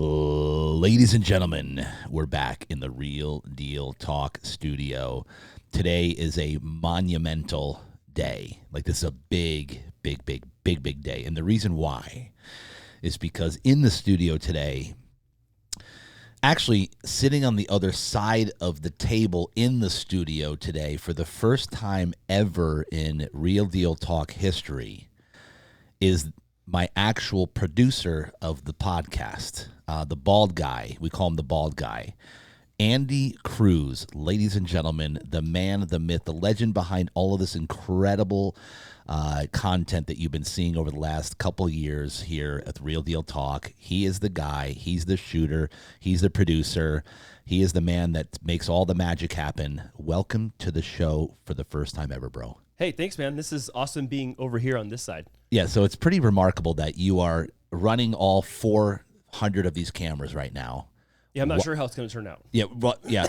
Ladies and gentlemen, we're back in the Real Deal Talk studio. Today is a monumental day. Like, this is a big day. And the reason why is because in the studio today, actually sitting on the other side of the table in the studio today for the first time ever in Real Deal Talk history, is my actual producer of the podcast, the bald guy. We call him the bald guy. Andy Cruz, ladies and gentlemen, the man, the myth, the legend behind all of this incredible content that you've been seeing over the last couple years here at the Real Deal Talk. He is the guy. He's the shooter. He's the producer. He is the man that makes all the magic happen. Welcome to the show for the first time ever, bro. Hey, thanks, man. This is awesome being over here on this side. Yeah, so it's pretty remarkable that you are running all 400 of these cameras right now. Yeah, I'm not sure how it's going to turn out. Yeah, well, yeah.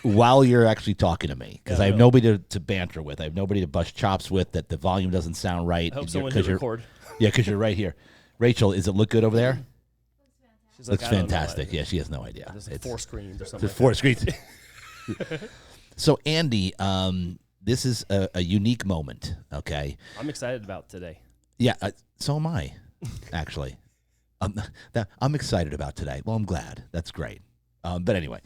While you're actually talking to me, because I have nobody to banter with. I have nobody to bust chops with, that the volume doesn't sound right. I hope someone hit record. Yeah, because you're right here. Rachel, does it look good over there? She's like, looks fantastic. Yeah, she has no idea. There's like 4 screens or something. There's 4 screens. So, Andy, this is a unique moment, okay? I'm excited about today. Yeah, so am I, actually. I'm excited about today. Well, I'm glad. That's great. But anyway,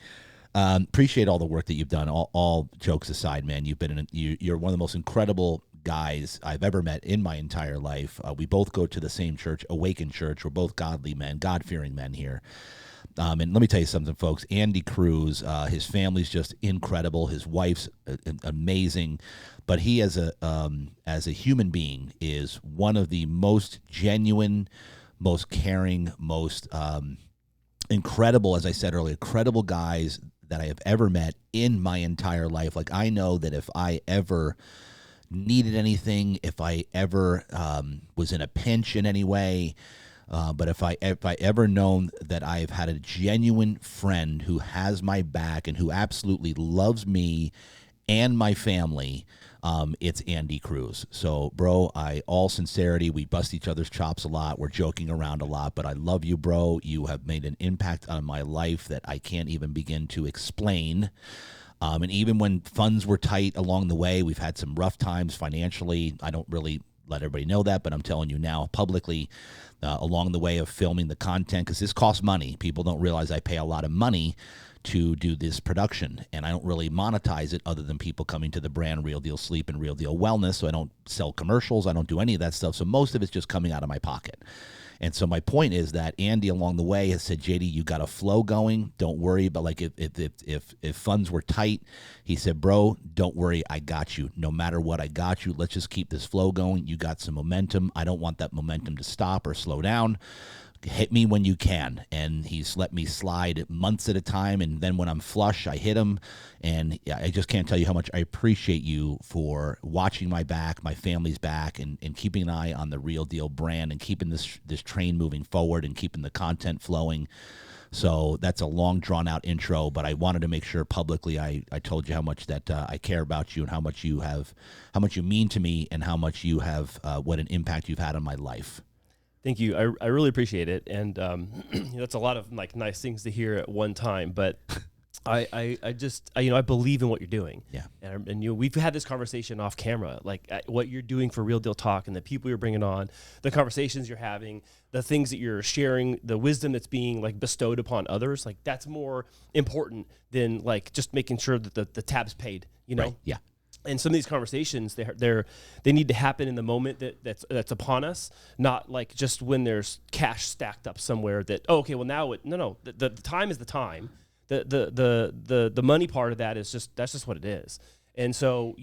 appreciate all the work that you've done. All jokes aside, man, you're one of the most incredible guys I've ever met in my entire life. We both go to the same church, Awaken Church. We're both godly men, God-fearing men here. And let me tell you something, folks. Andy Cruz, his family's just incredible. His wife's amazing. But he, as a human being, is one of the most genuine, most caring, most incredible, as I said earlier, credible guys that I have ever met in my entire life. Like, I know that if I ever needed anything, if I ever was in a pinch in any way, but if I ever known that I've had a genuine friend who has my back and who absolutely loves me and my family, it's Andy Cruz. So, bro, all sincerity, we bust each other's chops a lot. We're joking around a lot, but I love you, bro. You have made an impact on my life that I can't even begin to explain. And even when funds were tight along the way, we've had some rough times financially. I don't really let everybody know that, but I'm telling you now publicly, along the way of filming the content, because this costs money. People don't realize I pay a lot of money to do this production, and I don't really monetize it other than people coming to the brand Real Deal Sleep and Real Deal Wellness. So I don't sell commercials. I don't do any of that stuff. So most of it's just coming out of my pocket. And so my point is that Andy along the way has said, JD, you got a flow going. Don't worry. But like if funds were tight, he said, bro, don't worry. I got you. No matter what, I got you. Let's just keep this flow going. You got some momentum. I don't want that momentum to stop or slow down. Hit me when you can. And he's let me slide months at a time, and then when I'm flush, I hit him. And I just can't tell you how much I appreciate you for watching my back, my family's back, and keeping an eye on the Real Deal brand and keeping this train moving forward and keeping the content flowing. So that's a long, drawn-out intro, but I wanted to make sure publicly I told you how much that I care about you and how much you mean to me, and how much you have what an impact you've had on my life. Thank you. I really appreciate it. And that's a lot of like nice things to hear at one time. But I believe in what you're doing. Yeah. And we've had this conversation off camera, like what you're doing for Real Deal Talk and the people you're bringing on, the conversations you're having, the things that you're sharing, the wisdom that's being like bestowed upon others. Like, that's more important than like just making sure that the tab's paid, Right. Yeah. And some of these conversations, they need to happen in the moment that's upon us, not like just when there's cash stacked up somewhere that, oh, okay, well now the time is the time. The money part of that that's just what it is. And so,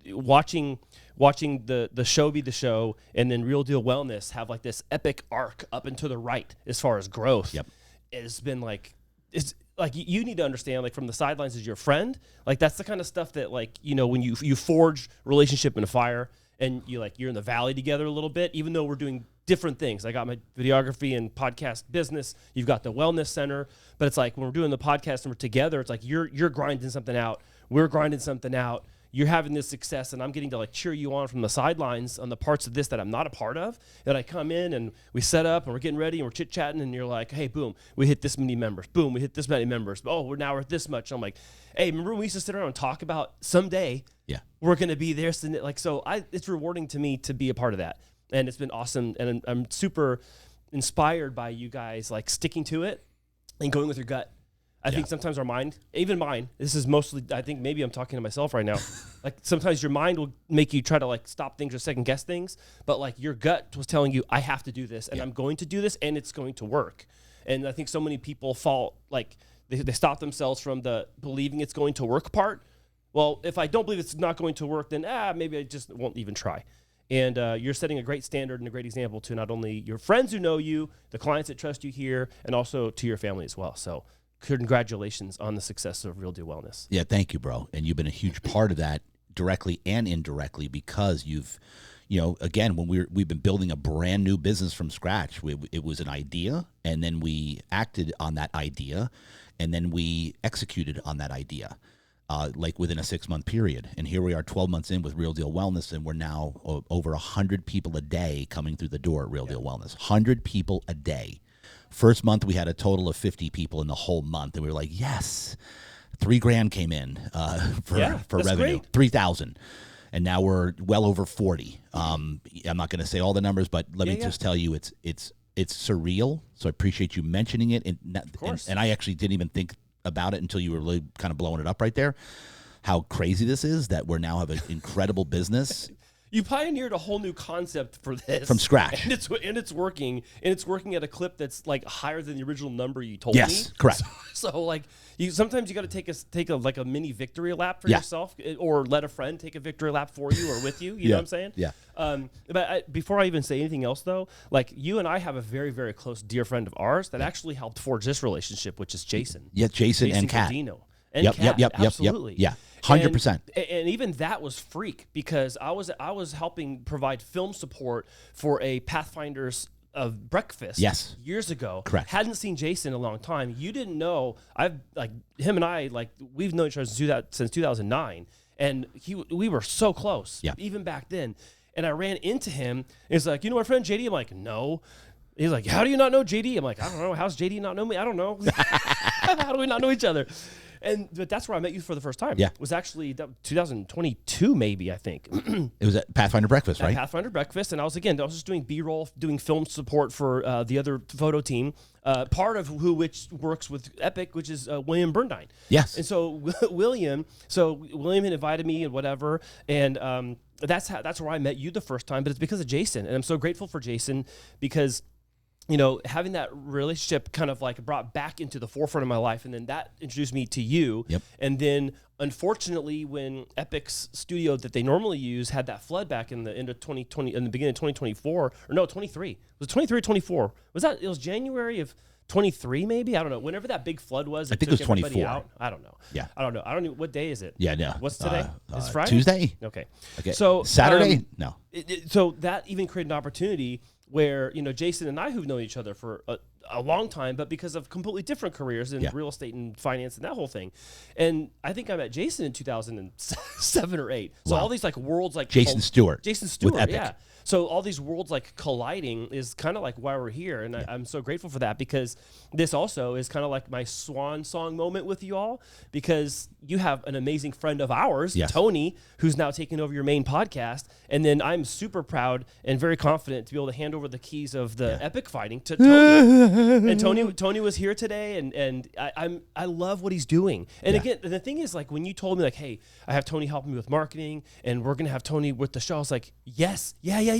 watching the show be the show, and then Real Deal Wellness have like this epic arc up and to the right as far as growth. Yep. It's been like, it's like, you need to understand, like, from the sidelines as your friend, like, that's the kind of stuff that, like, when you forge relationship in a fire, and you're in the valley together a little bit, even though we're doing different things. I got my videography and podcast business. You've got the wellness center, but it's like when we're doing the podcast and we're together, it's like you're grinding something out. We're grinding something out. you're having this success and I'm getting to like cheer you on from the sidelines on the parts of this that I'm not a part of. And I come in and we set up and we're getting ready and we're chit chatting and you're like, hey, boom, we hit this many members. Boom, we hit this many members. Oh, we're at this much. I'm like, hey, remember when we used to sit around and talk about someday we're going to be there. Like, so it's rewarding to me to be a part of that. And it's been awesome. And I'm super inspired by you guys like sticking to it and going with your gut. I think sometimes our mind, even mine, this is mostly, I think maybe I'm talking to myself right now. Like sometimes your mind will make you try to like stop things or second guess things, but like your gut was telling you, I have to do this and I'm going to do this and it's going to work. And I think so many people fall, like they stop themselves from the believing it's going to work part. Well, if I don't believe it's not going to work, then maybe I just won't even try. And you're setting a great standard and a great example to not only your friends who know you, the clients that trust you here, and also to your family as well. So congratulations on the success of Real Deal Wellness. Yeah, thank you, bro. And you've been a huge part of that directly and indirectly because you've, again, when we've been building a brand new business from scratch, it was an idea, and then we acted on that idea, and then we executed on that idea. Like within a 6-month period. And here we are 12 months in with Real Deal Wellness, and we're now over 100 people a day coming through the door at Real Deal Wellness. 100 people a day. First month, we had a total of 50 people in the whole month. And we were like, yes, $3,000 came in for revenue, 3,000. And now we're well over 40. I'm not going to say all the numbers, but let me just tell you, it's surreal. So I appreciate you mentioning it. And I actually didn't even think about it until you were really kind of blowing it up right there. How crazy this is that we're now have an incredible business. You pioneered a whole new concept for this from scratch, and it's working at a clip that's like higher than the original number you told me. Yes, correct. So like sometimes you got to take a mini victory lap for yourself, or let a friend take a victory lap for you or with you. You know what I'm saying? Yeah. But before I even say anything else, though, like you and I have a very, very close dear friend of ours that actually helped forge this relationship, which is Jason. Yeah, Jason and Kat. Yep, absolutely. Yeah, 100%. And even that was freak because I was helping provide film support for a Pathfinder's of breakfast years ago. Correct. Hadn't seen Jason in a long time. You didn't know. Him and I we've known each other since 2009, and we were so close even back then. And I ran into him. And he's like, you know my friend JD? I'm like, no. He's like, how do you not know JD? I'm like, I don't know. How's JD not know me? I don't know. How do we not know each other? But that's where I met you for the first time. Yeah. It was actually 2022, maybe, I think. It was at Pathfinder Breakfast, right? Pathfinder Breakfast. And I was just doing B-roll, doing film support for the other photo team, part of which works with Epic, which is William Burndine. Yes. And so William had invited me and whatever. And that's where I met you the first time. But it's because of Jason. And I'm so grateful for Jason because having that relationship kind of like brought back into the forefront of my life. And then that introduced me to you. Yep. And then unfortunately, when Epic's studio that they normally use had that flood back in the end of 2020, in the beginning of 2024, or no, 23, was it 23 or 24? It was January of 23, maybe? I don't know. Whenever that big flood was, I think it was 24. Out. I don't know. Yeah. I don't know. I don't know. What day is it? Yeah, no. What's today? It's Friday? Tuesday. Okay. So Saturday? No. So that even created an opportunity where, Jason and I, who've known each other for a long time, but because of completely different careers in real estate and finance and that whole thing. And I think I met Jason in 2007 or 8. So all these like worlds like Jason Stewart with Epic. Yeah. So all these worlds like colliding is kind of like why we're here. And I'm so grateful for that because this also is kind of like my swan song moment with you all because you have an amazing friend of ours, Tony, who's now taking over your main podcast. And then I'm super proud and very confident to be able to hand over the keys of the Epic fighting to Tony. And Tony was here today and I love what he's doing. And again, the thing is like when you told me like, hey, I have Tony helping me with marketing and we're going to have Tony with the show. I was like, yes, yeah.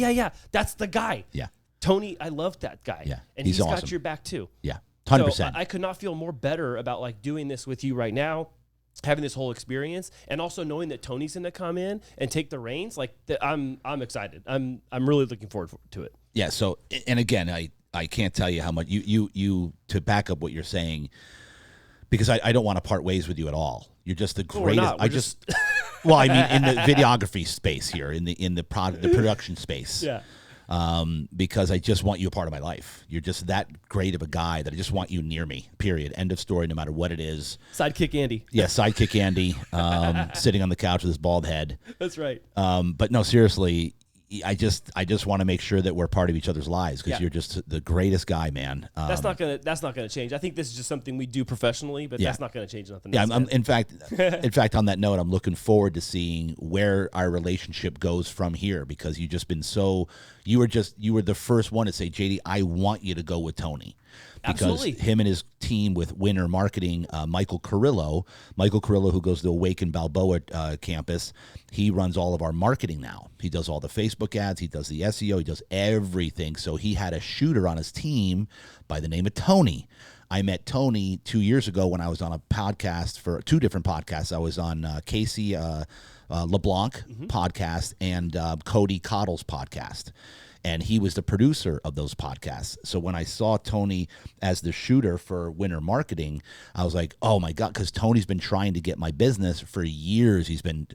That's the guy. Yeah. Tony, I love that guy. Yeah. And he's awesome. got your back too. Yeah. 100%. So I could not feel more better about like doing this with you right now, having this whole experience, and also knowing that Tony's going to come in and take the reins. Like I'm excited. I'm really looking forward to it. Yeah. So, and again, I can't tell you how much you to back up what you're saying, because I don't want to part ways with you at all. You're just the greatest. Well, I mean, in the videography space here, in the production space. Yeah. because I just want you a part of my life. You're just that great of a guy that I just want you near me, period. End of story, no matter what it is. Sidekick Andy. Yeah, sidekick Andy, sitting on the couch with his bald head. That's right. But no, seriously, I just want to make sure that we're part of each other's lives because you're just the greatest guy, man. That's not gonna change. I think this is just something we do professionally, but that's not gonna change nothing. Yeah, in fact, on that note, I'm looking forward to seeing where our relationship goes from here because you've just been you were the first one to say, JD, I want you to go with Tony. Because Absolutely. him and his team with Winter Marketing, Michael Carrillo, who goes to Awaken Balboa campus, he runs all of our marketing now. He does all the Facebook ads. He does the SEO. He does everything. So he had a shooter on his team by the name of Tony. I met Tony 2 years ago when I was on a podcast for 2 different podcasts. I was on Casey LeBlanc podcast and Cody Cottle's podcast. And he was the producer of those podcasts. So when I saw Tony as the shooter for Winter Marketing, I was like, oh, my God, because Tony's been trying to get my business for years. He's been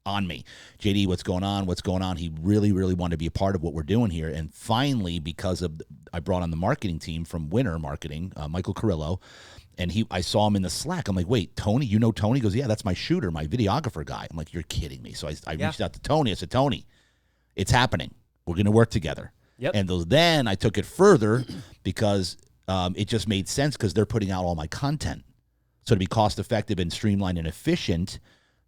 on me. JD, what's going on? What's going on? He really, really wanted to be a part of what we're doing here. And finally, because of I brought on the marketing team from Winter Marketing, Michael Carrillo, and I saw him in the Slack. I'm like, wait, Tony? You know Tony? He goes, yeah, that's my shooter, my videographer guy. I'm like, you're kidding me. So I reached out to Tony. I said, Tony, it's happening. We're going to work together. Yep. And then I took it further because it just made sense because they're putting out all my content. So to be cost effective and streamlined and efficient,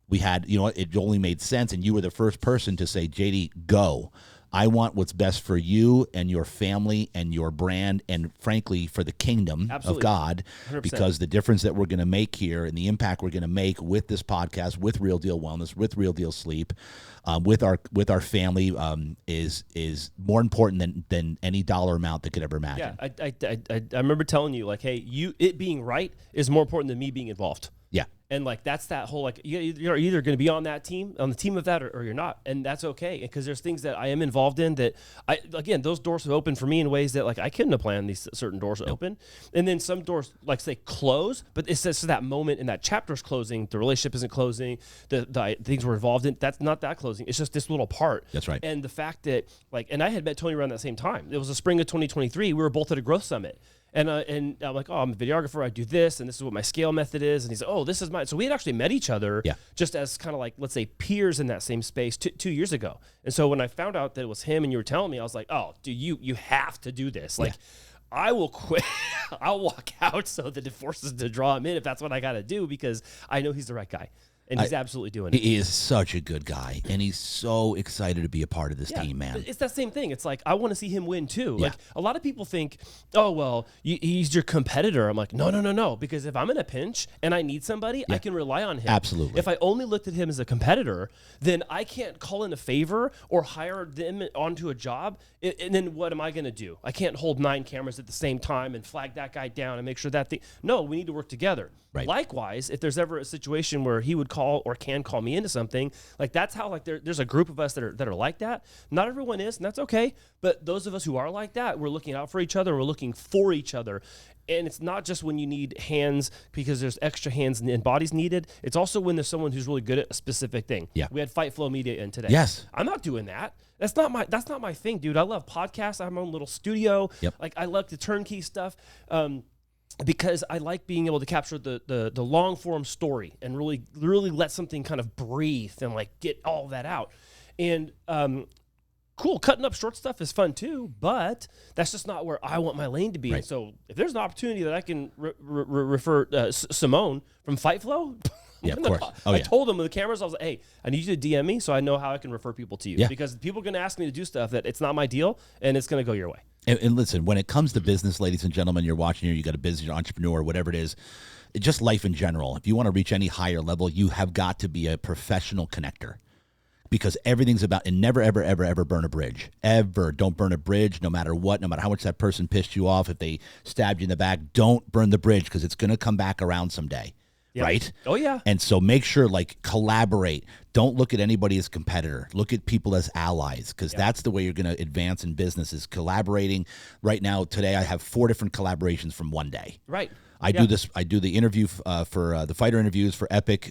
we had, it only made sense. And you were the first person to say, JD, go. I want what's best for you and your family and your brand and, frankly, for the kingdom Absolutely. of God, 100%. because the difference that we're going to make here and the impact we're going to make with this podcast, with Real Deal Wellness, with Real Deal Sleep, with our family is more important than any dollar amount that could ever imagine. Yeah, I remember telling you, like, hey, it being right is more important than me being involved. Yeah. And like that's that whole like you're either going to be on the team of that or you're not, and that's okay because there's things that I am involved in that those doors have opened for me in ways that like I couldn't have planned these certain doors to open, and then some doors like say close, but it's just that moment in that chapter's closing, the relationship isn't closing, the things we're involved in, that's not that closing, it's just this little part. That's right. And the fact that like, and I had met Tony around that same time. It was the spring of 2023. We were both at a growth summit. And I'm like, oh, I'm a videographer. I do this, and this is what my scale method is. And he's like, oh, this is mine. So we had actually met each other just as kind of like, let's say, peers in that same space 2 years ago. And so when I found out that it was him and you were telling me, I was like, oh, dude, you have to do this. Like, I will quit. I'll walk out so that it forces to draw him in if that's what I got to do because I know he's the right guy. And he's absolutely doing it. He is such a good guy, and he's so excited to be a part of this team, man. It's that same thing. It's like, I want to see him win too. Like, a lot of people think, oh, well, he's your competitor. I'm like, no. Because if I'm in a pinch and I need somebody, I can rely on him. Absolutely. If I only looked at him as a competitor, then I can't call in a favor or hire them onto a job. And then what am I going to do? I can't hold 9 cameras at the same time and flag that guy down and make sure that thing. No, we need to work together. Right. Likewise, if there's ever a situation where he would call or can call me into something, like that's how like there's a group of us that are like that. Not everyone is, and that's okay. But those of us who are like that, we're looking out for each other. We're looking for each other. And it's not just when you need hands because there's extra hands and bodies needed. It's also when there's someone who's really good at a specific thing. Yeah. We had Fight Flow Media in today. Yes. I'm not doing that. That's not my thing, dude. I love podcasts. I have my own little studio. Yep. Like I like the turnkey stuff. Because I like being able to capture the long form story and really let something kind of breathe and like get all that out. And cool, cutting up short stuff is fun too, but that's just not where I want my lane to be. Right. So if there's an opportunity that I can refer Simone from Fight Flow. Yeah, of course. I told him with the cameras, I was like, hey, I need you to DM me so I know how I can refer people to you. Yeah. Because people are going to ask me to do stuff that it's not my deal and it's going to go your way. And listen, when it comes to business, ladies and gentlemen, you're watching here, you got a business, you're an entrepreneur, whatever it is, just life in general. If you want to reach any higher level, you have got to be a professional connector. Because everything's about, and never, ever, ever, ever burn a bridge. Ever. Don't burn a bridge no matter what, no matter how much that person pissed you off. If they stabbed you in the back, don't burn the bridge because it's going to come back around someday. Yep. Right? Oh, yeah. And so make sure, like, collaborate. don't look at anybody as competitor. Look at people as allies, because that's the way you're going to advance in business, is collaborating. Right now, today, I have 4 different collaborations from one day. Right. I do this. I do the interview for the fighter interviews for Epic.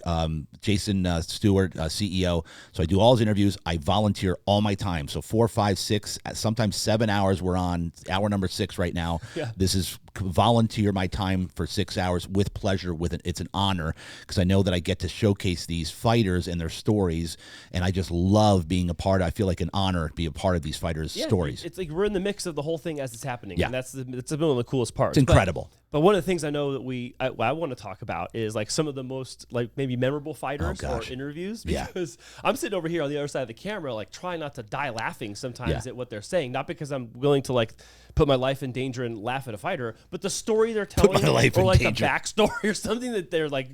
Jason Stewart, CEO. So I do all his interviews. I volunteer all my time. So 4, 5, 6, sometimes 7 hours. We're on hour number 6 right now. Yeah. This is volunteer my time for 6 hours with pleasure. It's an honor, because I know that I get to showcase these fighters and their stories, and I just love being a part. I feel like an honor to be a part of these fighters' stories. It's like we're in the mix of the whole thing as it's happening. Yeah. And that's one of the coolest parts. It's incredible. But one of the things I know that I want to talk about is like some of the most like maybe memorable fighters or interviews, because I'm sitting over here on the other side of the camera, like trying not to die laughing sometimes at what they're saying. Not because I'm willing to like put my life in danger and laugh at a fighter, but the story they're telling, or like the backstory or something that they're like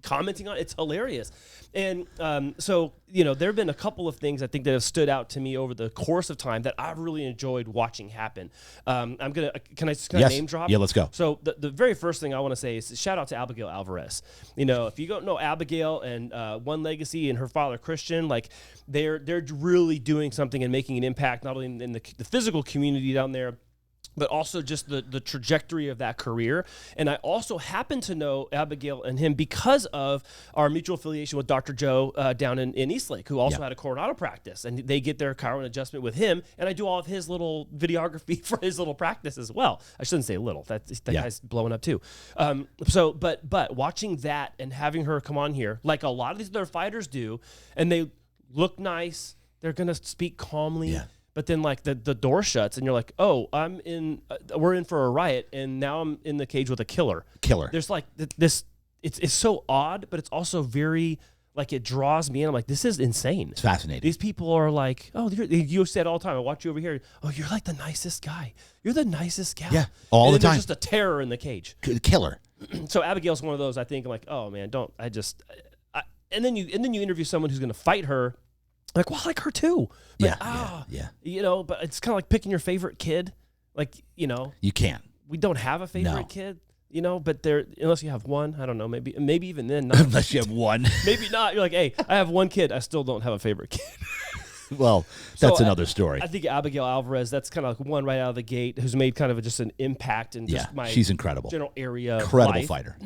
commenting on. It's hilarious. And so, you know, there have been a couple of things I think that have stood out to me over the course of time that I've really enjoyed watching happen. Can I name drop? Yeah, let's go. So the very first thing I want to say is shout out to Abigail Alvarez. You know, if you don't know Abigail and One Legacy and her father Christian, like they're really doing something and making an impact, not only in the physical community down there, but also just the trajectory of that career. And I also happen to know Abigail and him because of our mutual affiliation with Dr. Joe down in Eastlake, who also had a Coronado practice. And they get their chiro and adjustment with him, and I do all of his little videography for his little practice as well. I shouldn't say little. That guy's blowing up too. But watching that and having her come on here, like a lot of these other fighters do, and they look nice, they're going to speak calmly. Yeah. But then, like, the door shuts, and you're like, oh, we're in for a riot, and now I'm in the cage with a killer. There's, like, this, it's so odd, but it's also very, like, it draws me in. I'm like, this is insane. It's fascinating. These people are like, oh, you said all the time, I watch you over here, oh, you're, like, the nicest guy. You're the nicest gal. Yeah, all the time. There's just a terror in the cage. Killer. So Abigail's one of those, I think, I'm like, oh, man, and then you interview someone who's going to fight her. Like, well, I like her too. But, you know, but it's kind of like picking your favorite kid. Like, you know. You can't. We don't have a favorite kid, you know, but unless you have one, I don't know, maybe even then. Not. Unless you have one. Maybe not. You're like, hey, I have one kid. I still don't have a favorite kid. Well, that's another story. I think Abigail Alvarez, that's kind of like one right out of the gate who's made kind of just an impact in just my she's incredible. General area. Incredible life. Fighter.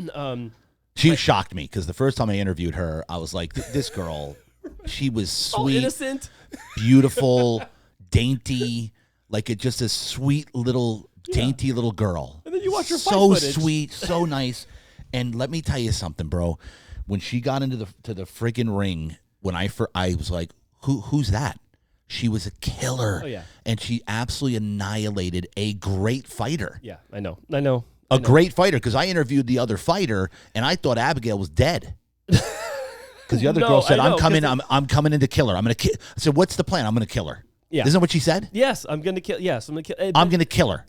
She shocked me, because the first time I interviewed her, I was like, this girl... She was sweet, innocent, beautiful, dainty, like just a sweet little, dainty little girl. And then you watch her fight so footage. Sweet, so nice. And let me tell you something, bro. When she got into the freaking ring, when I was like, who's that? She was a killer. Oh yeah, and she absolutely annihilated a great fighter. Yeah, I know. A great fighter, because I interviewed the other fighter, and I thought Abigail was dead. Because the other girl said, I'm coming in to kill her. I'm going to kill. I said, what's the plan? I'm going to kill her. Yeah. Isn't that what she said? Yes, I'm going to kill. Yes, I'm going to kill. I'm going to kill her.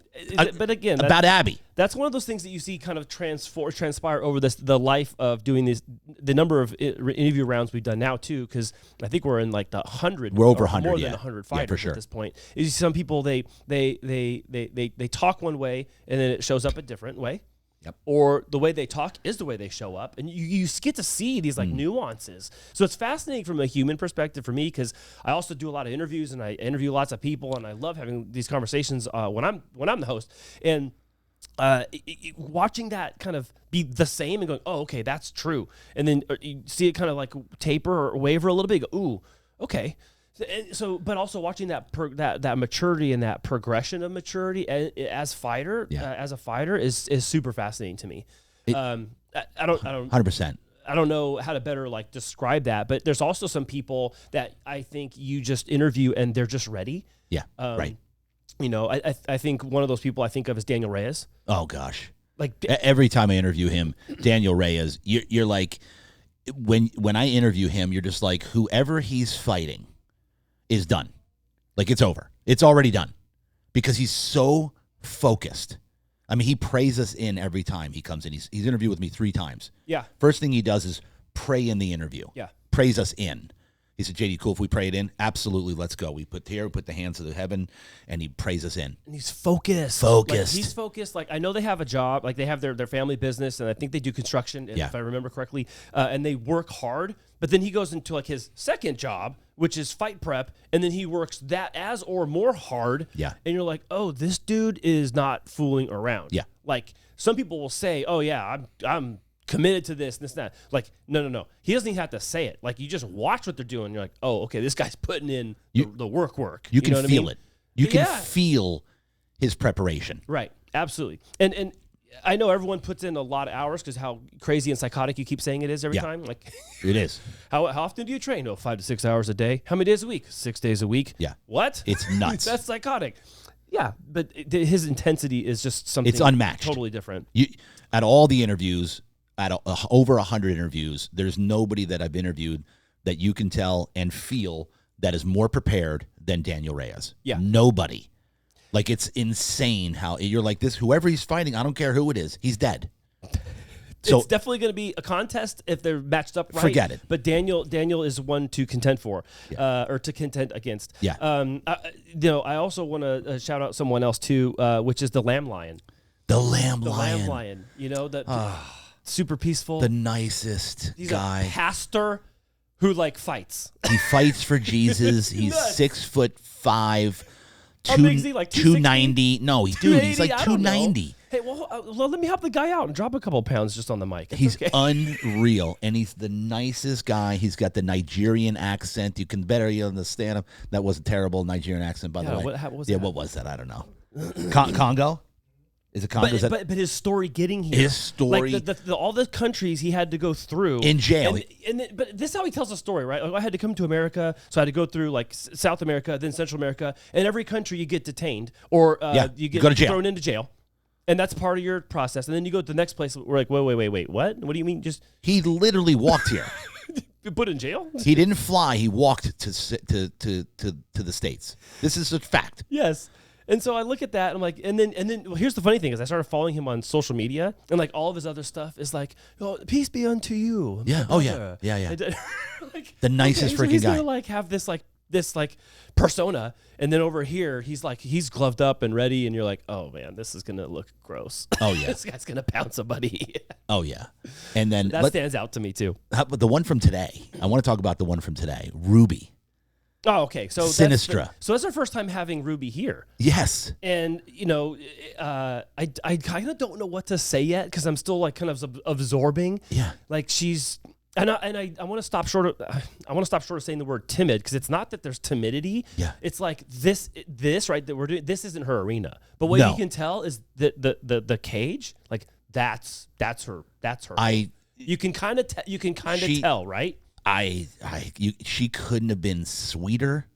But again, about Abby. That's one of those things that you see kind of transpire over the life of doing these, the number of interview rounds we've done now too, because I think we're in like the 100. We're over 100, more than 100 fighters for sure. At this point. You see some people they talk one way and then it shows up a different way. Yep. Or the way they talk is the way they show up, and you get to see these like nuances. So it's fascinating from a human perspective for me, because I also do a lot of interviews and I interview lots of people, and I love having these conversations when I'm the host. And watching that kind of be the same and going, oh, okay, that's true, and then you see it kind of like taper or waver a little bit. You go, ooh, okay. So, but also watching that maturity and that progression of maturity as a fighter is super fascinating to me. I don't 100%. I don't know how to better like describe that, but there's also some people that I think you just interview and they're just ready. Yeah, right. You know, I think one of those people I think of is Daniel Reyes. Oh gosh, like every time I interview him, Daniel Reyes, you're like, when I interview him, you're just like, whoever he's fighting is done. Like, it's over. It's already done, because he's so focused. I mean, he prays us in every time he comes in. He's interviewed with me 3 times. Yeah. First thing he does is pray in the interview. Yeah. Prays us in. He said, JD, cool if we pray it in? Absolutely, let's go. We put the hands of the heaven, and he prays us in. And he's focused. Like, he's focused. Like, I know they have a job. Like, they have their family business, and I think they do construction, if I remember correctly. And they work hard. But then he goes into, like, his second job, which is fight prep, and then he works that as or more hard. Yeah. And you're like, oh, this dude is not fooling around. Yeah. Like, some people will say, oh, yeah, I'm committed to this and this and that. Like, no. He doesn't even have to say it. Like, you just watch what they're doing. You're like, oh, okay, this guy's putting in the work. You can know feel what I mean? it. You can feel his preparation. Right. Absolutely. And I know everyone puts in a lot of hours because how crazy and psychotic you keep saying it is every time. Like, it is. How often do you train? 5 to 6 hours a day. How many days a week? 6 days a week. Yeah. What? It's nuts. That's psychotic. Yeah, but his intensity is just something. It's unmatched. Totally different. At all the interviews, over 100 interviews, there's nobody that I've interviewed that you can tell and feel that is more prepared than Daniel Reyes. Yeah. Nobody. Like, it's insane how you're like this. Whoever he's fighting, I don't care who it is, he's dead. So it's definitely going to be a contest if they're matched up right. Forget it. But Daniel is one to contend for, or to contend against. Yeah. I also want to shout out someone else too, which is the Lamb Lion. The Lamb Lion. You know, super peaceful. The nicest He's guy. A pastor who fights. He fights for Jesus. He's 6'5". How big is he? Like 290. No, he's like 290. Hey, well, let me help the guy out and drop a couple of pounds just on the mic. He's unreal, and he's the nicest guy. He's got the Nigerian accent. You can better understand him. That was a terrible Nigerian accent, by the way. What was that? What was that? I don't know. Congo? Is it Congo? But his story getting here. His story. Like all the countries he had to go through. In jail. But this is how he tells the story, right? Like, I had to come to America, so I had to go through South America, then Central America. And every country you get detained or you get thrown into jail. And that's part of your process. And then you go to the next place. We're like, wait, what? What do you mean? He literally walked here. Put in jail? He didn't fly. He walked to the States. This is a fact. Yes. And so I look at that and I'm like, and then well, here's the funny thing is I started following him on social media and all of his other stuff is peace be unto you. Yeah. Oh yeah. Yeah. The nicest freaking he's guy. Gonna have this persona, and then over here he's gloved up and ready, and you're like, oh man, this is gonna look gross. Oh yeah. This guy's gonna pound somebody. Oh yeah. And then that stands out to me too. But the one from today, I want to talk about the one from today, Ruby. Oh, okay. So Sinistra. That's our first time having Ruby here. Yes. And I kind of don't know what to say yet because I'm still kind of absorbing. Yeah. She's and I want to stop short of saying the word timid because it's not that there's timidity. Yeah. It's like this right that we're doing. This isn't her arena. But what you can tell is that the cage that's her. You can kind of tell, right? She couldn't have been sweeter.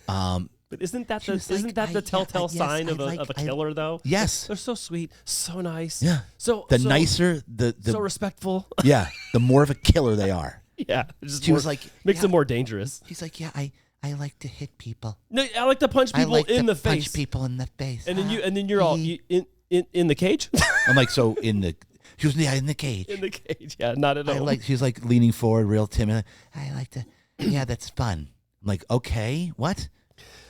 But isn't that the telltale sign of a killer though? Yes, they're so sweet, so nice. Yeah. So nicer, the so respectful. Yeah, the more of a killer they are. Yeah, she was makes them more dangerous. She's like, yeah, I like to hit people. No, I like to punch people in the face. Punch people in the face. And then you're all in the cage. I'm like, so in the. She was in the cage. In the cage, yeah, not at all. She's leaning forward, real timid. I like to, yeah, that's fun. I'm like, okay, what?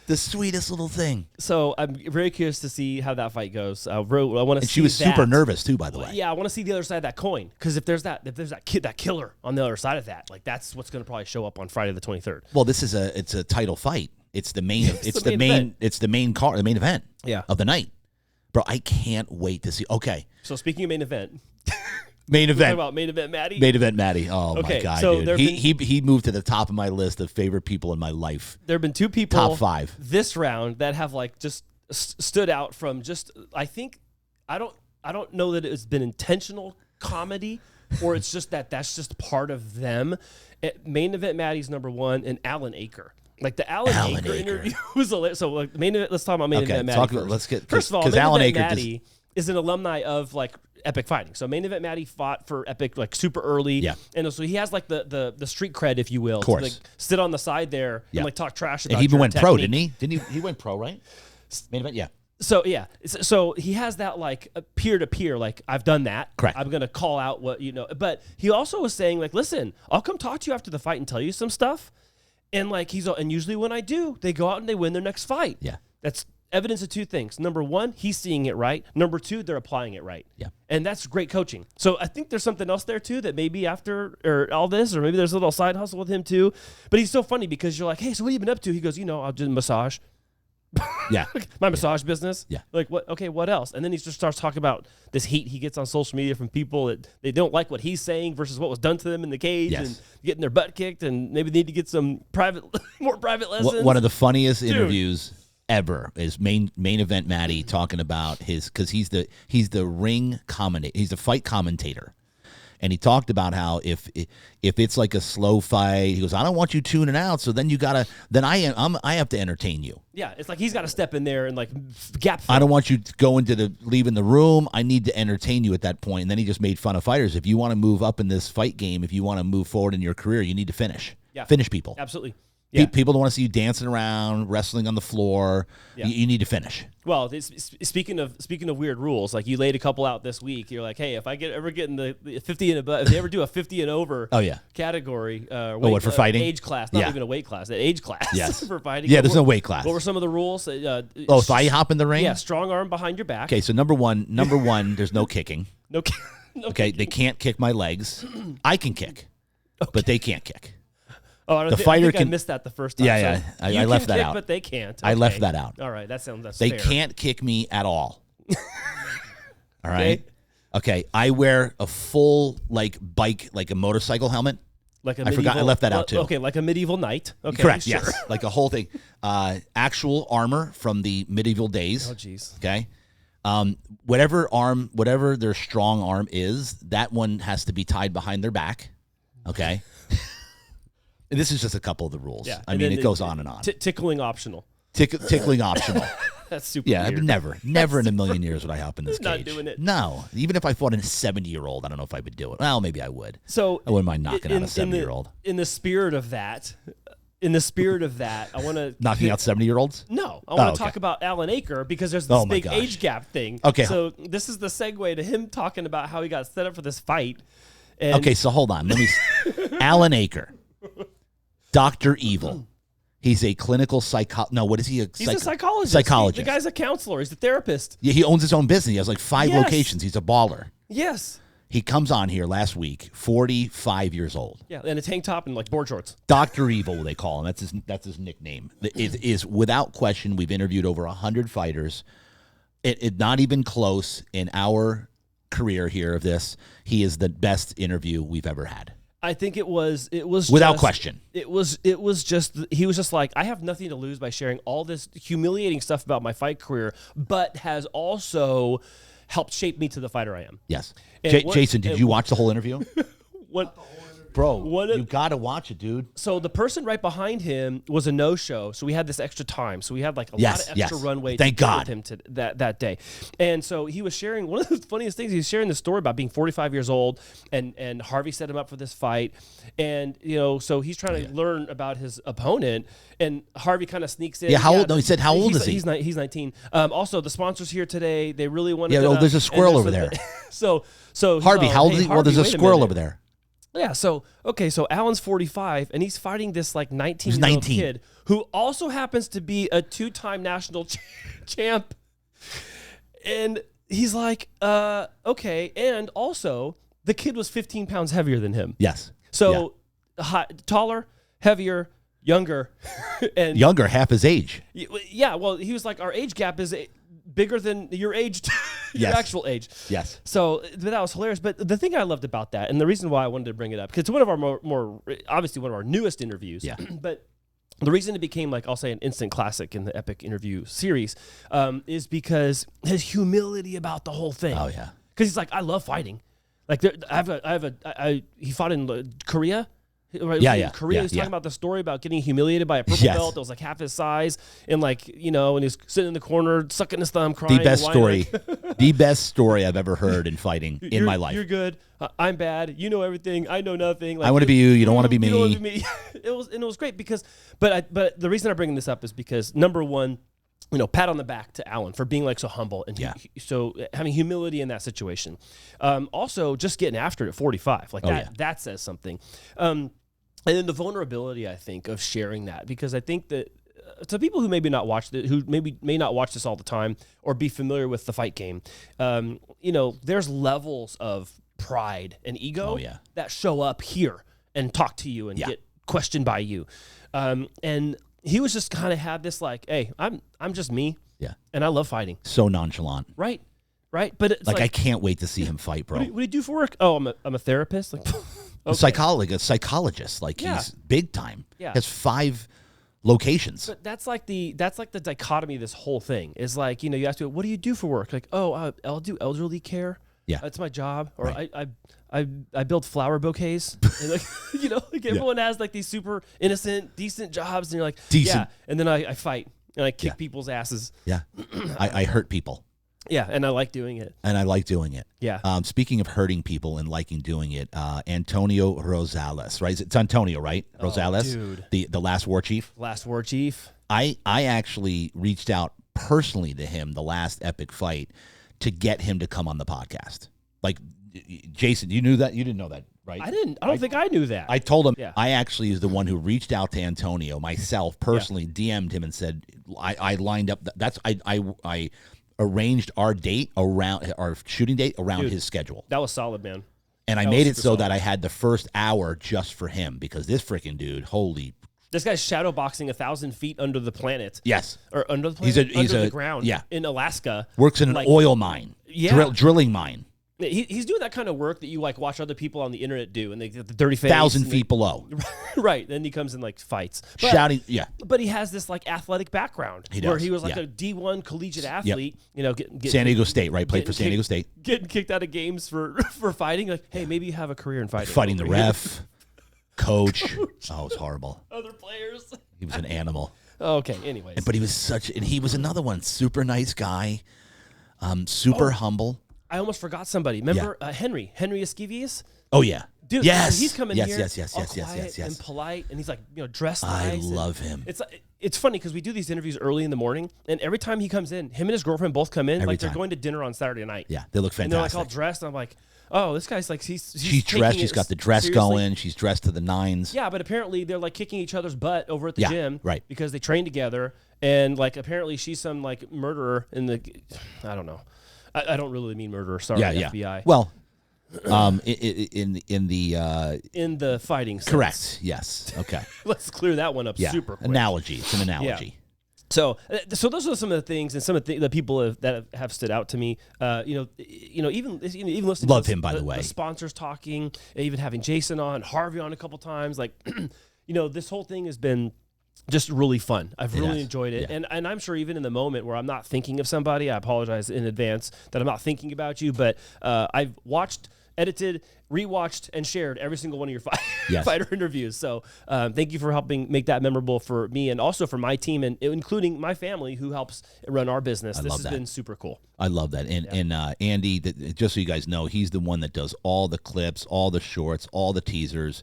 The sweetest little thing. So I'm very curious to see how that fight goes. I want to see. She was super nervous too, by the way. Yeah, I want to see the other side of that coin because if there's that killer on the other side of that, that's what's going to probably show up on Friday the 23rd. Well, it's a title fight. It's the main. It's the main event. Yeah. Of the night, bro. I can't wait to see. Okay. So speaking of main event. Main event. About main event Maddie. Main event Maddie. Oh okay, my god, so dude. He moved to the top of my list of favorite people in my life. There have been two people top 5 this round that have just stood out from I think I don't know that it's been intentional comedy or it's just that's just part of them. Main event Maddie's number 1 and Alan Aker. The Alan Aker interview was hilarious. So main event, let's talk about main event Maddie. Let's get first of all, main Alan event Aker Maddie is an alumni of Epic Fighting. So main event Maddie fought for Epic super early. Yeah. And so he has the street cred, if you will. Of course. To sit on the side there and talk trash about and he even went technique. pro, didn't he? He went pro, right? Main event, yeah. So yeah. So he has that peer to peer, I've done that. Correct. I'm gonna call out what but he also was saying, listen, I'll come talk to you after the fight and tell you some stuff. And like and usually when I do, they go out and they win their next fight. Yeah. That's evidence of two things. Number one, he's seeing it right. Number two, they're applying it right. Yeah. And that's great coaching. So I think there's something else there too that maybe after or all this, or maybe there's a little side hustle with him too. But he's so funny because you're like, hey, so what have you been up to? He goes, I'll do massage. Yeah. My massage business. Yeah. Like what? Okay, what else? And then he just starts talking about this heat he gets on social media from people that they don't like what he's saying versus what was done to them in the cage and getting their butt kicked, and maybe they need to get some more private lessons. One of the funniest interviews ever is main event Matty talking about because he's the ring commentator, he's the fight commentator. And he talked about how if it's like a slow fight, he goes, I don't want you tuning out. So then I have to entertain you. Yeah, it's like he's got to step in there and like gap fill. I don't want you leaving the room. I need to entertain you at that point. And then he just made fun of fighters. If you want to move up in this fight game, if you want to move forward in your career, you need to finish. Yeah. Finish people. Absolutely. Yeah. People don't want to see you dancing around, wrestling on the floor. Yeah. You need to finish. Well, speaking of weird rules, like you laid a couple out this week. You're like, hey, if I ever get in the 50 and above, if they ever do a 50 and over category, what for fighting? Age class, not even a weight class, an age class. Yes. For fighting. Yeah, there's no weight class. What were some of the rules? If I hop in the ring? Yeah, strong arm behind your back. Okay, so number one, there's no kicking. No okay, they can't kick my legs. I can kick, but they can't kick. Oh, the fighter can. I missed that the first time. Yeah, so I left that out. But they can't. Okay. I left that out. All right, that's They fair. can't kick me at all. All right. Okay. I wear a full bike, like a motorcycle helmet. Like a I forgot. I left that out too. Okay, like a medieval knight. Okay, correct. Sure. Yes, like a whole thing. Actual armor from the medieval days. Oh, jeez. Okay. Whatever their strong arm is, that one has to be tied behind their back. Okay. And this is just a couple of the rules. Yeah. I mean, it goes on and on. Tickling optional. Tickling optional. That's super weird. Never in a million years would I hop in this cage. Not doing it. No. Even if I fought a 70-year-old, I don't know if I would do it. Well, maybe I would. So I wouldn't mind knocking out a 70-year-old. In the spirit of that, I want to... Knocking out 70-year-olds? No. I want to talk about Alan Aker because there's this big age gap thing. Okay. So this is the segue to him talking about how he got set up for this fight. And okay, so hold on. Alan Aker. Dr. Evil. He's a clinical psychologist. No, what is he? He's a psychologist. The guy's a counselor. He's a therapist. Yeah, he owns his own business. He has like 5 locations. He's a baller. Yes. He comes on here last week, 45 years old. Yeah, and a tank top and like board shorts. Dr. Evil, they call him. That's his nickname. It is without question. We've interviewed over 100 fighters. It not even close in our career here of this. He is the best interview we've ever had. I think it was without question. He was just like, I have nothing to lose by sharing all this humiliating stuff about my fight career, but has also helped shape me to the fighter I am. Yes. Jason, did you watch the whole interview? Bro, you got to watch it, dude. So the person right behind him was a no-show, so we had this extra time. So we had like a lot of extra runway Thank God. with him that day. And so he was sharing, one of the funniest things, he was sharing the story about being 45 years old, and Harvey set him up for this fight. And, so he's trying to learn about his opponent, and Harvey kind of sneaks in. Yeah, how old? No, he said, how old is he? He's 19. Also, the sponsors here today, they really wanted to... Yeah, there's a squirrel over there. So Harvey, how old is he? Well, there's a squirrel over there. Yeah, so Alan's 45, and he's fighting this 19-year-old kid who also happens to be a 2-time national champ. And he's like, okay, and also the kid was 15 pounds heavier than him. Yes. So taller, heavier, younger, and younger, half his age. Yeah, well, he was like, our age gap is bigger than your age, your actual age. Yes. So that was hilarious. But the thing I loved about that, and the reason why I wanted to bring it up, because it's one of our more obviously one of our newest interviews. Yeah. But the reason it became I'll say an instant classic in the Epic interview series, is because his humility about the whole thing. Oh yeah. Because he's like, I love fighting. Like he fought in Korea. Right? Yeah. Korea, he was talking about the story about getting humiliated by a purple belt that was like half his size, and and he's sitting in the corner, sucking his thumb, crying. The best story, the best story I've ever heard in fighting in my life. You're good. I'm bad. You know everything. I know nothing. I want to be you. You don't want to be me. You don't want to be me. It was great because, but the reason I'm bringing this up is because number one, pat on the back to Alan for being so humble and so having humility in that situation. Also, just getting after it at 45, that says something. And then the vulnerability, I think, of sharing that, because I think that to people who maybe not watch it, who maybe may not watch this all the time or be familiar with the fight game, there's levels of pride and ego that show up here and talk to you and get questioned by you. And he was just kind of had this like, hey, I'm just me. Yeah. And I love fighting. So nonchalant. Right. But it's like I can't wait to see him fight, bro. What do you do for work? Oh, I'm a therapist. Like, a psychologist. Like he's big time. Yeah. Has 5 locations. But that's like the dichotomy of this whole thing is like, you ask me, what do you do for work? Like, I'll do elderly care. Yeah. That's my job. Or I build flower bouquets. And like, everyone has like these super innocent, decent jobs. And you're like, decent. Yeah. And then I fight and I kick people's asses. Yeah. I hurt people. Yeah. And I like doing it. Yeah. Speaking of hurting people and liking doing it, Antonio Rosales, right? It's Antonio, right? Rosales, dude. The last war chief. Last war chief. I actually reached out personally to him the last epic fight to get him to come on the podcast. Like, Jason, you knew that? You didn't know that, right? I didn't. I don't think I knew that. I told him I actually is the one who reached out to Antonio myself personally, DM'd him and said I lined up. I arranged our date around our shooting date around his schedule. That was solid, man. And I made it so that I had the first hour just for him because this freaking dude, this guy's shadow boxing 1,000 feet under the planet. Yes. Or under the planet? He's under the ground. Yeah. In Alaska. Works in an oil mine. Yeah. Drilling mine. He's doing that kind of work that you like watch other people on the internet do, and they get the dirty face. 1,000 feet below. Right. Then he comes in like fights. Shouting, But he has this like athletic background. Where he was like a D1 collegiate athlete, San Diego State, right? Played for San Diego State. Getting kicked out of games for fighting. Like, hey, maybe you have a career in fighting. Fighting the ref, coach. Oh, it's horrible. Other players. He was an animal. Okay, anyways. But he was another one. Super nice guy. Super humble. I almost forgot somebody. Remember Henry Esquivias? Oh yeah, dude. Yes, he's coming here. Yes. And polite, and he's like dressed I nice. love him. It's funny because we do these interviews early in the morning, and every time he comes in, him and his girlfriend both come in they're going to dinner on Saturday night. Yeah, they look fantastic. And they're like all dressed, and I'm like, oh, this guy's like she's dressed. She's got the dress going. She's dressed to the nines. Yeah, but apparently they're like kicking each other's butt over at the gym, right? Because they train together, and like apparently she's some like murderer in the, I don't know. I don't really mean murderer. Sorry, FBI. Well, in the fighting sense. Correct. Yes. Okay. Let's clear that one up super quick. Analogy. It's an analogy. Yeah. So those are some of the things and some of the people that have stood out to me. Even listening. Love to him, by the way. The sponsors talking, even having Jason on, Harvey on a couple times. Like, this whole thing has been just really fun. I've really enjoyed it. Yeah. And I'm sure even in the moment where I'm not thinking of somebody, I apologize in advance that I'm not thinking about you, but I've watched, edited, rewatched, and shared every single one of your fighter interviews. So thank you for helping make that memorable for me and also for my team, and including my family who helps run our business. This has been super cool. I love that. And Andy, just so you guys know, he's the one that does all the clips, all the shorts, all the teasers.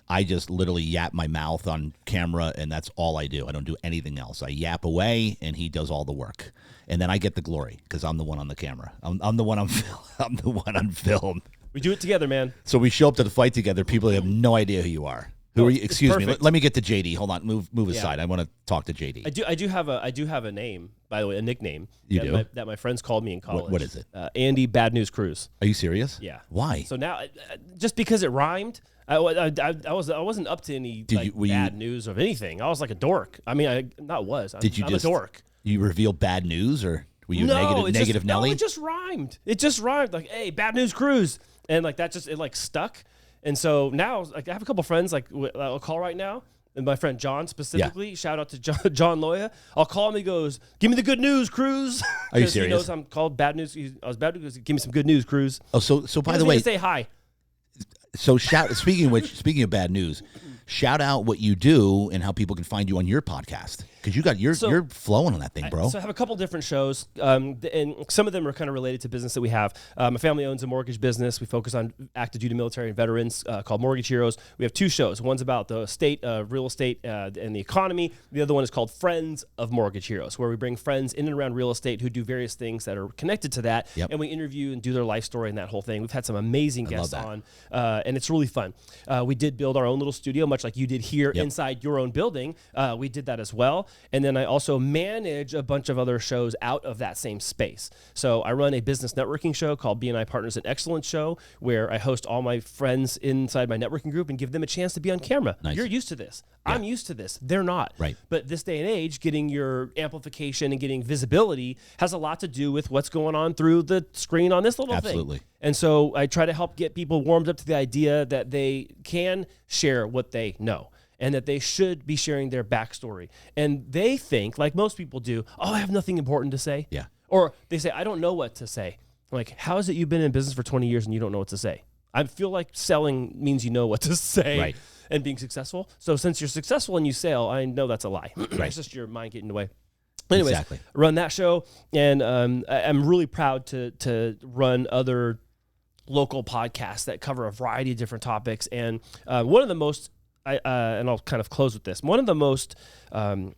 I just literally yap my mouth on camera, and that's all I do. I don't do anything else. I yap away, and he does all the work. And then I get the glory because I'm the one on the camera. I'm the one on film. I'm the one on film. We do it together, man. So we show up to the fight together. People have no idea who you are. Who are you? Excuse me. Let me get to JD. Hold on. Move aside. I want to talk to JD. I do have a name, by the way, a nickname. That my friends called me in college. What is it? Andy Bad News Cruz. Are you serious? Yeah. Why? So now, just because it rhymed, I wasn't up to any bad news of anything. I was like a dork. I mean, I'm a dork. You reveal bad news, or were you negative Nelly? No, it just rhymed. It just rhymed. Like, hey, Bad News Cruz, and like that just stuck. And so now, like, I have a couple friends like I'll call right now, and my friend John specifically. Shout out to John Loya. I'll call him. He goes, "Give me the good news, Cruz." Are you serious? He knows I'm called Bad News. I was bad news. Give me some good news, Cruz. Oh, so by the way, say hi. So speaking of bad news, shout out what you do and how people can find you on your podcast. because you're flowing on that thing, bro. So I have a couple different shows, and some of them are kind of related to business that we have. My family owns a mortgage business. We focus on active duty military and veterans called Mortgage Heroes. We have 2 shows. One's about the state of real estate and the economy. The other one is called Friends of Mortgage Heroes, where we bring friends in and around real estate who do various things that are connected to that, and we interview and do their life story and that whole thing. We've had some amazing guests on, and it's really fun. We did build our own little studio, much like you did here inside your own building. We did that as well. And then I also manage a bunch of other shows out of that same space. So I run a business networking show called BNI Partners and Excellence Show, where I host all my friends inside my networking group and give them a chance to be on camera. Nice. You're used to this. Yeah. I'm used to this. They're not. Right. But this day and age, getting your amplification and getting visibility has a lot to do with what's going on through the screen on this little thing. Absolutely. And so I try to help get people warmed up to the idea that they can share what they know, and that they should be sharing their backstory. And they think, like most people do, oh, I have nothing important to say. Yeah. Or they say, I don't know what to say. Like, how is it you've been in business for 20 years and you don't know what to say? I feel like selling means you know what to say and being successful. So since you're successful and you sell, I know that's a lie. It's just your mind getting in the way. Anyways, run that show. And I'm really proud to run other local podcasts that cover a variety of different topics. And one of the most, and I'll kind of close with this, one of the most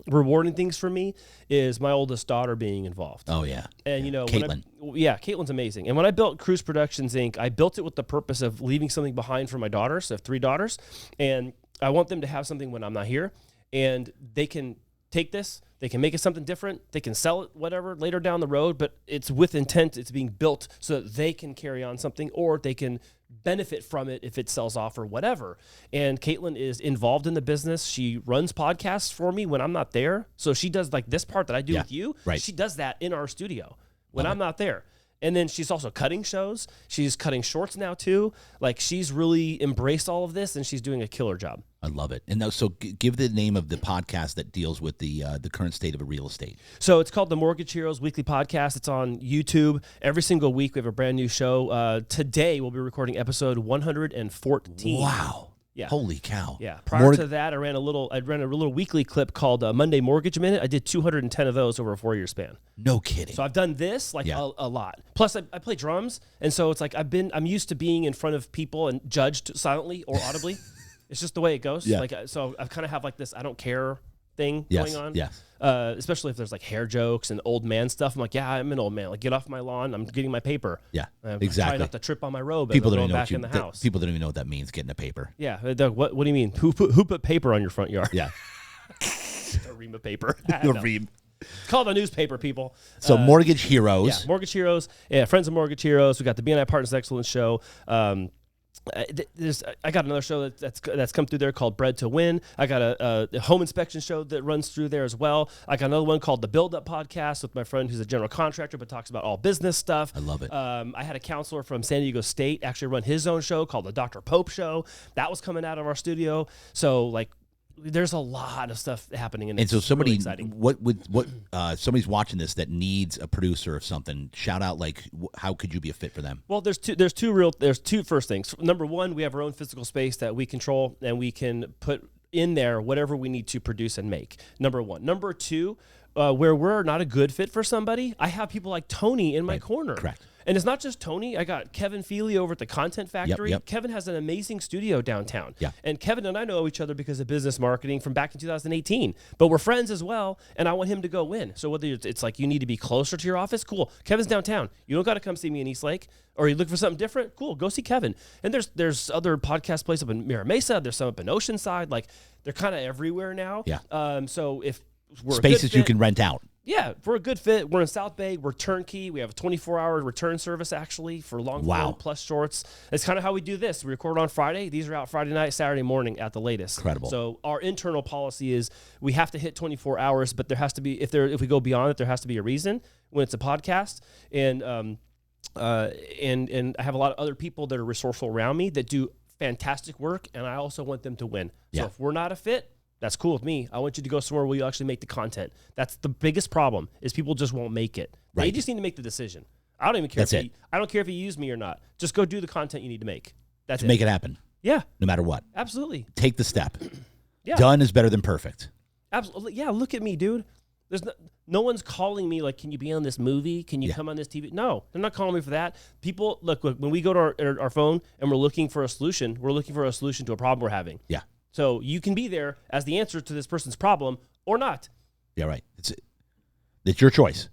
rewarding things for me is my oldest daughter being involved. Oh, yeah. And, you know, Caitlin. Caitlin's amazing. And when I built Cruz Productions, Inc., I built it with the purpose of leaving something behind for my daughters. So I have 3 daughters. And I want them to have something when I'm not here. And they can take this, they can make it something different, they can sell it, whatever, later down the road, but it's with intent, it's being built so that they can carry on something, or they can benefit from it if it sells off or whatever. And Caitlin is involved in the business. She runs podcasts for me when I'm not there. So she does like this part that I do with you. Right. She does that in our studio when I'm not there. And then she's also cutting shows. She's cutting shorts now too. Like, she's really embraced all of this, and she's doing a killer job. I love it. And now, so give the name of the podcast that deals with the current state of real estate. So it's called the Mortgage Heroes Weekly Podcast. It's on YouTube. Every single week we have a brand new show. Today we'll be recording episode 114. Wow. Yeah. Holy cow. Yeah. Prior to that, I ran a little weekly clip called Monday Mortgage Minute. I did 210 of those over a 4-year span. No kidding. So I've done this a lot. Plus I play drums, and so it's like I'm used to being in front of people and judged silently or audibly. It's just the way it goes. Yeah. Like, so I kind of have like this I don't care thing going on. Yes. Especially if there's like hair jokes and old man stuff. I'm like, yeah, I'm an old man. Like, get off my lawn. I'm getting my paper. Yeah, exactly. Try not to trip on my robe. People and don't go know back in the house. People don't even know what that means. Getting a paper. Yeah. What do you mean? Who put paper on your front yard? Yeah. A ream of paper. A ream. It's called a newspaper, people. So Mortgage Heroes. Yeah, Mortgage Heroes. Yeah, Friends of Mortgage Heroes. We got the BNI Partners Excellence Show. I got another show that's come through there called Bread to Win. I got a home inspection show that runs through there as well. I got another one called the Build Up Podcast with my friend who's a general contractor but talks about all business stuff. I love it. I had a counselor from San Diego State actually run his own show called the Dr. Pope Show. That was coming out of our studio. So like, there's a lot of stuff happening, and so somebody, really exciting. What somebody's watching this that needs a producer of something, shout out, like, how could you be a fit for them? Well, there's two first things. Number one, we have our own physical space that we control, and we can put in there whatever we need to produce and make. Number one. Number two, where we're not a good fit for somebody, I have people like Tony in my corner. Correct. And it's not just Tony. I got Kevin Feely over at the Content Factory. Yep. Kevin has an amazing studio downtown. Yeah. And Kevin and I know each other because of business marketing from back in 2018. But we're friends as well, and I want him to go win. So whether it's like you need to be closer to your office, cool. Kevin's downtown. You don't got to come see me in Eastlake. Or you look for something different, cool. Go see Kevin. And there's other podcast places up in Mira Mesa. There's some up in Oceanside. Like, they're kind of everywhere now. Yeah. So if we're spaces you can rent out. Yeah, if we're a good fit. We're in South Bay. We're turnkey. We have a 24-hour return service, actually, for long form plus shorts. It's kind of how we do this. We record on Friday. These are out Friday night, Saturday morning at the latest. Incredible. So our internal policy is we have to hit 24 hours, but there has to be, if we go beyond it, there has to be a reason when it's a podcast. And I have a lot of other people that are resourceful around me that do fantastic work, and I also want them to win. So if we're not a fit, that's cool with me. I want you to go somewhere where you actually make the content. That's the biggest problem, is people just won't make it. Right. They just need to make the decision. I don't even care. I don't care if you use me or not. Just go do the content you need to make. That's it. Make it happen. Yeah. No matter what. Absolutely. Take the step. Yeah. Done is better than perfect. Absolutely. Yeah, look at me, dude. There's no one's calling me like, can you be on this movie? Can you come on this TV? No, they're not calling me for that. People, look, when we go to our phone and we're looking for a solution, to a problem we're having. Yeah. So you can be there as the answer to this person's problem or not. Yeah, right. It's your choice.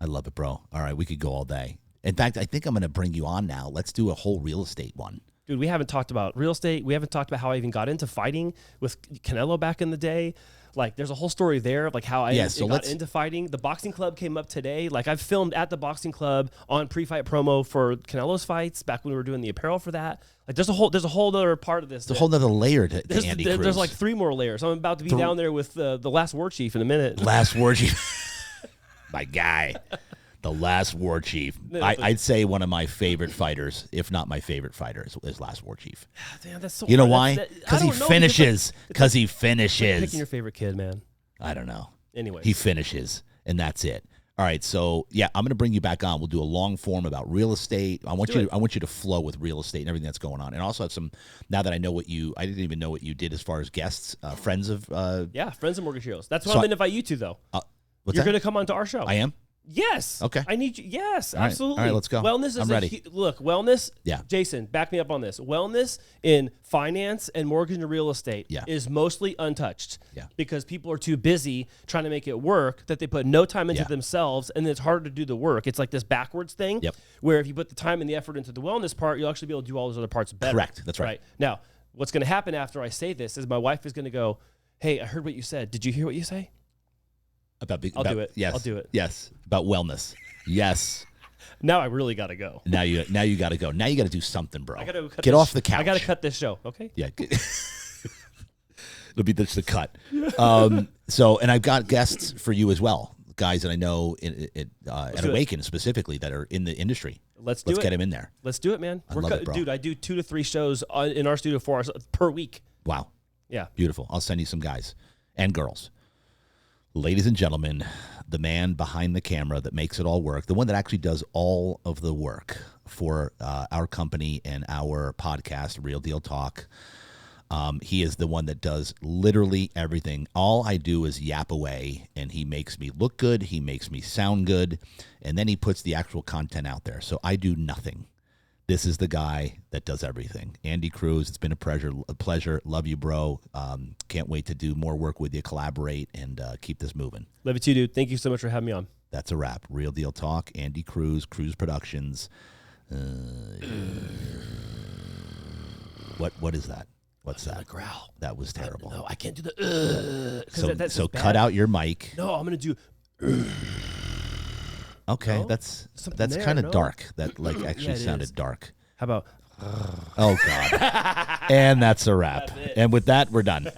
I love it, bro. All right, we could go all day. In fact, I think I'm going to bring you on now. Let's do a whole real estate one. Dude, we haven't talked about real estate. We haven't talked about how I even got into fighting with Canelo back in the day. Like, there's a whole story there, like how I got into fighting. The boxing club came up today. Like, I've filmed at the boxing club on pre-fight promo for Canelo's fights back when we were doing the apparel for that. Like, there's a whole other part of this. There's a whole other layer to Andy Cruz. There's like 3 more layers. I'm about to be down there with the last war chief in a minute. Last war chief. My guy. The last war chief. I'd say one of my favorite fighters, if not my favorite fighter, is last war chief. Damn, that's so you know hard. why? Because he finishes. Because he finishes. Picking your favorite kid, man. I don't know. Anyway, he finishes, and that's it. All right, so yeah, I'm going to bring you back on. We'll do a long form about real estate. I want you to flow with real estate and everything that's going on, and also have some. Now that I know I didn't even know what you did as far as guests, friends of. Friends of Mortgage Heroes. That's what I'm going to invite you to, though. You're going to come onto our show. I am. Yes. Okay. I need you. Yes, all right. absolutely. All right, let's go. Wellness is ready. Look, wellness. Yeah. Jason, back me up on this. Wellness in finance and mortgage and real estate is mostly untouched. Yeah. Because people are too busy trying to make it work that they put no time into themselves, and then it's harder to do the work. It's like this backwards thing. Yep. Where if you put the time and the effort into the wellness part, you'll actually be able to do all those other parts better. Correct. That's right. Now, what's going to happen after I say this is my wife is going to go, "Hey, I heard what you said. Did you hear what you say?" I'll do it. Yes. I'll do it. Yes. About wellness. Yes. Now I really got to go. Now you got to go. Now you got to do something, bro. I got to get off the couch. I got to cut this show. Okay. Yeah. It'll be just the cut. And I've got guests for you as well, guys that I know at Awaken specifically that are in the industry. Let's get them in there. Let's do it, man. I love it, bro. Dude, I do 2 to 3 shows in our studio 4 hours per week. Wow. Yeah. Beautiful. I'll send you some guys and girls. Ladies and gentlemen, the man behind the camera that makes it all work, the one that actually does all of the work for our company and our podcast, Real Deal Talk. He is the one that does literally everything. All I do is yap away, and he makes me look good. He makes me sound good, and then he puts the actual content out there. So I do nothing. This is the guy that does everything. Andy Cruz, it's been a pleasure. Love you, bro. Can't wait to do more work with you, collaborate, and keep this moving. Love you too, dude. Thank you so much for having me on. That's a wrap. Real Deal Talk, Andy Cruz, Cruz Productions. What is that? What's that? A growl. That was terrible. No, I can't do the. So cut out your mic. No, I'm gonna do. Okay, no? that's kind of dark. That actually sounded dark. How about? Oh God! And that's a wrap. And with that, we're done.